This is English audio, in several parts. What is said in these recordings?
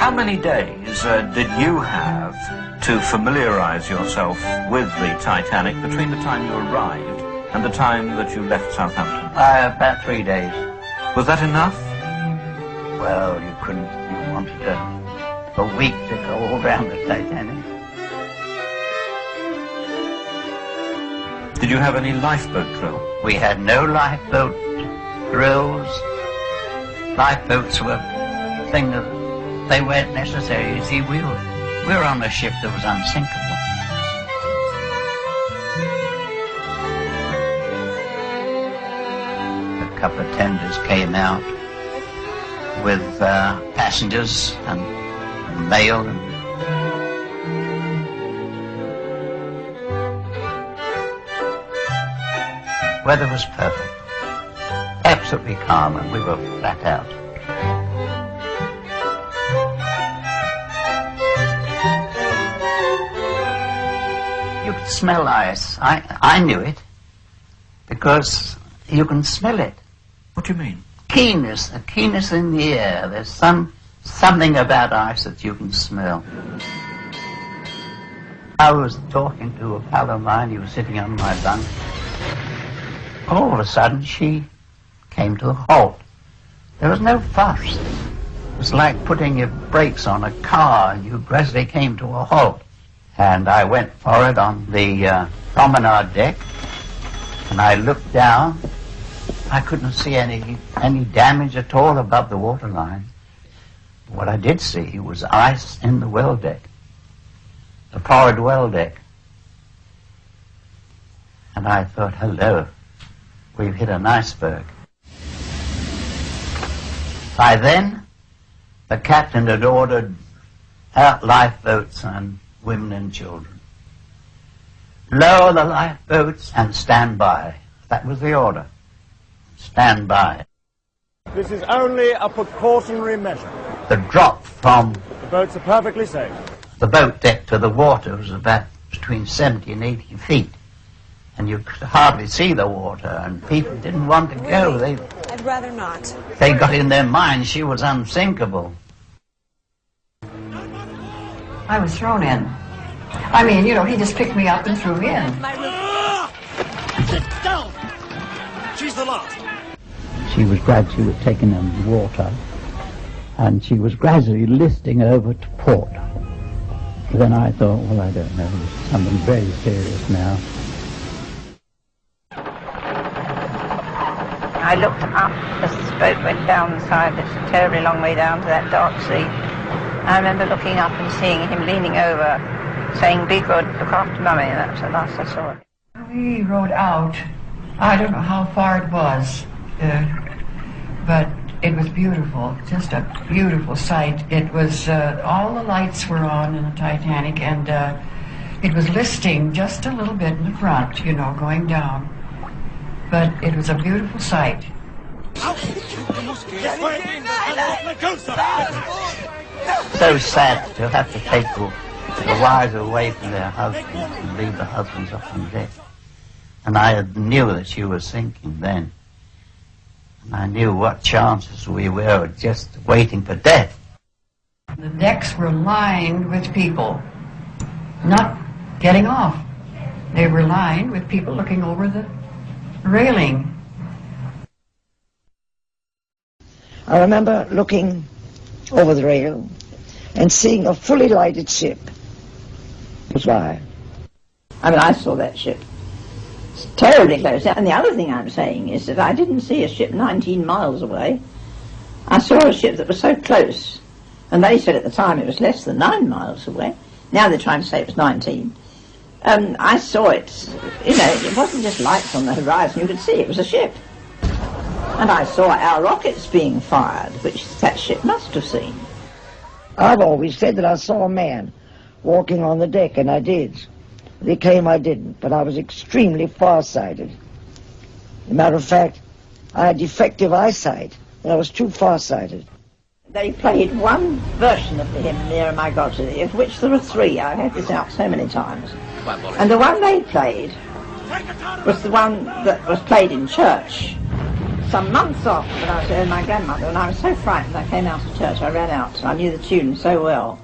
How many days did you have to familiarize yourself with the Titanic between the time you arrived and the time that you left Southampton? About 3 days. Was that enough? Well, you wanted a week to go all around the Titanic. Did you have any lifeboat drill? We had no lifeboat drills. Lifeboats were things that they weren't necessary. You see, we were on a ship that was unsinkable. A couple of tenders came out with passengers and mail. Weather was perfect, absolutely calm, and we were flat out. You could smell ice. I knew it because you can smell it. What do you mean? Keenness, a keenness in the air. There's something about ice that you can smell. I was talking to a pal of mine. He was sitting on my bunk. All of a sudden, she came to a halt. There was no fuss. It was like putting your brakes on a car, and you gradually came to a halt. And I went forward on the promenade deck, and I looked down. I couldn't see any damage at all above the waterline. What I did see was ice in the well deck, the forward well deck. And I thought, hello, we've hit an iceberg. By then, the captain had ordered out lifeboats and women and children. Lower the lifeboats and stand by. That was the order. Stand by. This is only a precautionary measure. The drop from The boats are perfectly safe. the boat deck to the water was about between 70 and 80 feet. And you could hardly see the water, and people didn't want to go. I'd rather not. They got in their mind she was unsinkable. I was thrown in. I mean, you know, he just picked me up and threw me in. Sit down! She's the last. She was gradually taken in the water, and she was gradually listing over to port. Then I thought, well, I don't know, there's something very serious now. I looked up as the boat went down the side. It's a terribly long way down to that dark sea. I remember looking up and seeing him leaning over, saying, "Be good, look after Mummy." And that was the last I saw of it. We rode out. I don't know how far it was, but it was beautiful, just a beautiful sight. It was, all the lights were on in the Titanic, and it was listing just a little bit in the front, you know, going down. But it was a beautiful sight. So sad to have to take the wives away from their husbands and leave the husbands up on deck. And I knew that she was sinking then. And I knew what chances we were just waiting for death. The decks were lined with people, not getting off. They were lined with people looking over the railing. I remember looking over the rail and seeing a fully lighted ship. It was why. I mean, I saw that ship. It's terribly close. And the other thing I'm saying is that I didn't see a ship 19 miles away. I saw a ship that was so close. And they said at the time it was less than 9 miles away. Now they're trying to say it was 19. I saw it, you know, it wasn't just lights on the horizon. You could see it was a ship. And I saw our rockets being fired, which that ship must have seen. I've always said that I saw a man walking on the deck, and I did. They claim I didn't, but I was extremely far-sighted. As a matter of fact, I had defective eyesight, and I was too far-sighted. They played one version of the hymn, Near Am I God to Thee, of which there are three. I've had this out so many times. And the one they played was the one that was played in church. some months after when I was with my grandmother, and I was so frightened I came out of church. I ran out. I knew the tune so well.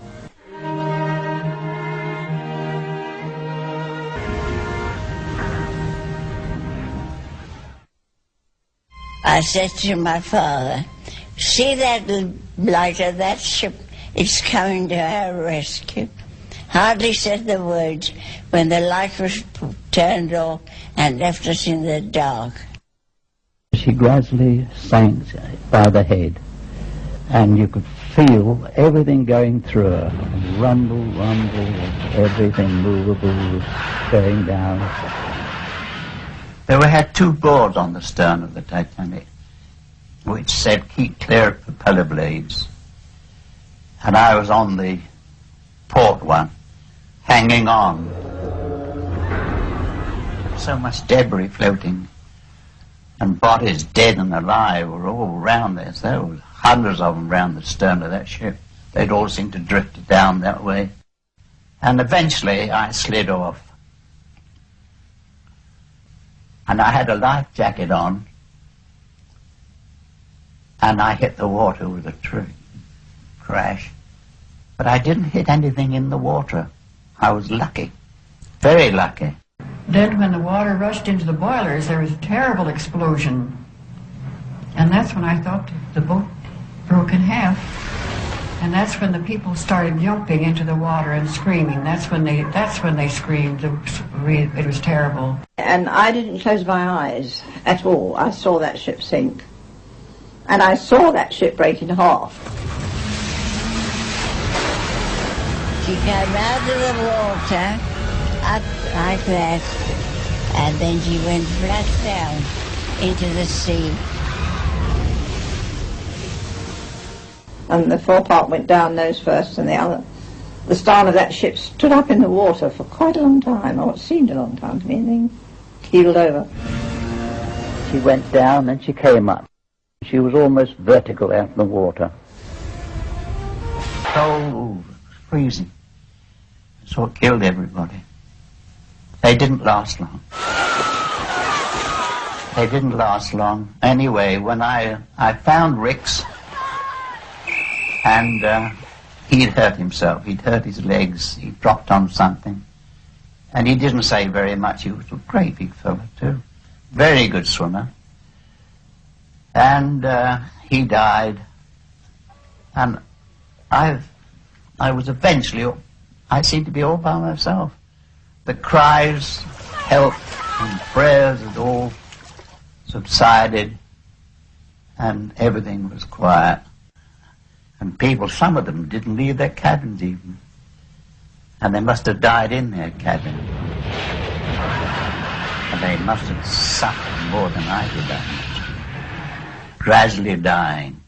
I said to my father, see that light of that ship? It's coming to our rescue. Hardly said the words when the light was turned off and left us in the dark. She gradually sank by the head, and you could feel everything going through her. Rumble, everything movable going down. We had two boards on the stern of the Titanic which said, keep clear of propeller blades. And I was on the port one, hanging on. So much debris floating, and bodies dead and alive were all around there. So there were hundreds of them around the stern of that ship. They'd all seemed to drift down that way. And eventually I slid off. And I had a life jacket on, and I hit the water with a crash. But I didn't hit anything in the water. I was lucky, very lucky. Then when the water rushed into the boilers, there was a terrible explosion. And that's when I thought the boat broke in half. And that's when the people started jumping into the water and screaming. That's when they screamed. It was terrible. And I didn't close my eyes at all. I saw that ship sink. And I saw that ship break in half. She came out of the water, up like that, and then she went flat down into the sea. And the forepart went down nose first, and the stern of that ship stood up in the water for quite a long time, or it seemed a long time to me, and then keeled over. She went down and she came up. She was almost vertical out in the water. Cold, freezing. That's what killed everybody. They didn't last long. They didn't last long. Anyway, when I found Rick's, and he'd hurt himself. He'd hurt his legs. He dropped on something. And he didn't say very much. He was a great big fellow, too. Very good swimmer. And he died. And I was eventually, I seemed to be all by myself. The cries, help, and prayers had all subsided, and everything was quiet. And people, some of them, didn't leave their cabins even. And they must have died in their cabin. And they must have suffered more than I did. Gradually dying.